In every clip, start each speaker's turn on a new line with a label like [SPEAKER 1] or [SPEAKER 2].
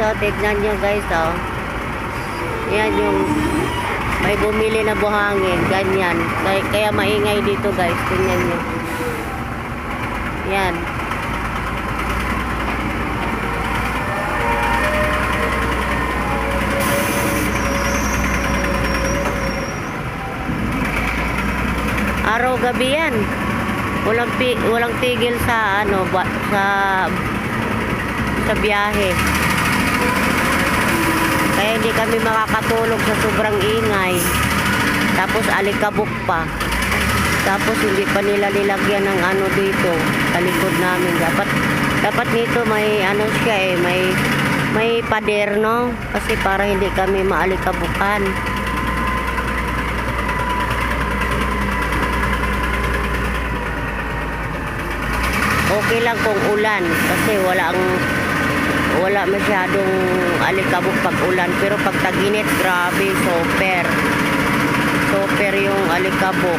[SPEAKER 1] oh, tignan nyo guys, oh. Yan yung may bumili na buhangin, ganyan. Kaya maingay dito guys, tingnan nyo. Yan. Araw-gabi yan. Walang tigil sa ano sa biyahe. Kaya hindi kami makakatulog sa sobrang ingay. Tapos alikabok pa. Tapos hindi pa nila nilagyan ng ano dito sa likod namin. Dapat nito may ano siya may pader, no? Kasi para hindi kami maalikabukan. Okay lang kung ulan kasi wala masyadong alikabok pag ulan, pero pag tag-init, grabe, super yung alikabok.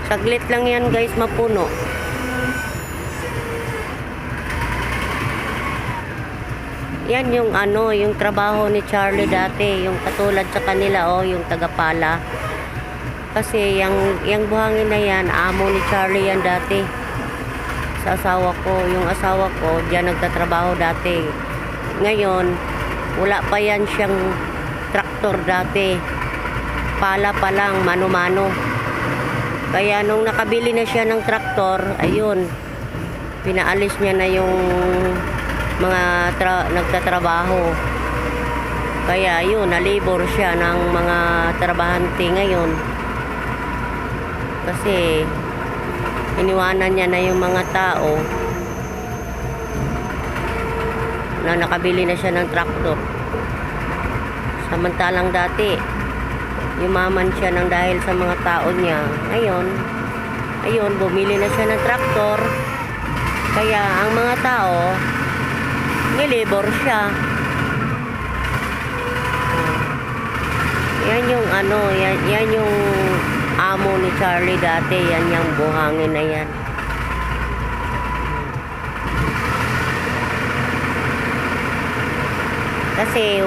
[SPEAKER 1] Saglit lang yan guys, mapuno. Yan yung ano, yung trabaho ni Charlie dati, yung katulad sa kanila, oh, yung tagapala. Kasi yung buhangin na yan, amo ni Charlie yan dati. Sa asawa ko, yung asawa ko, diyan nagtatrabaho dati. Ngayon, wala pa yan siyang traktor dati. Pala pa lang, mano-mano. Kaya nung nakabili na siya ng traktor, ayun, pinaalis niya na yung mga nagtatrabaho. Kaya yun, nalibor siya ng mga trabahante ngayon. Kasi iniwanan niya na yung mga tao na nakabili na siya ng traktor. Samantalang dati, yumaman siya ng dahil sa mga tao niya. Ayun, bumili na siya ng traktor. Kaya ang mga tao, nilibor siya. Yan yung ano, yan yung amo ni Charlie dati. Yan yung buhangin na yan. Kasi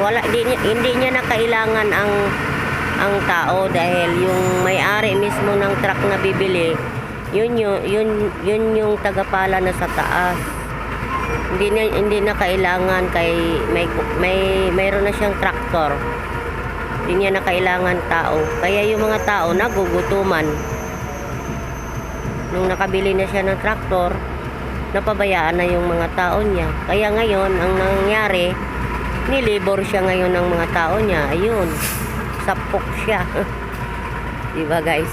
[SPEAKER 1] hindi niya na kailangan ang tao, dahil yung may-ari mismo ng truck na bibili, yun yung tagapala na sa taas. Hindi na kailangan kay mayroon na siyang traktor. Hindi niya na kailangan tao. Kaya yung mga tao nagugutuman. Nung nakabili na siya ng traktor, napabayaan na yung mga tao niya. Kaya ngayon, ang nangyari, nilibor siya ngayon ng mga tao niya. Ayun, sapok siya. Diba guys?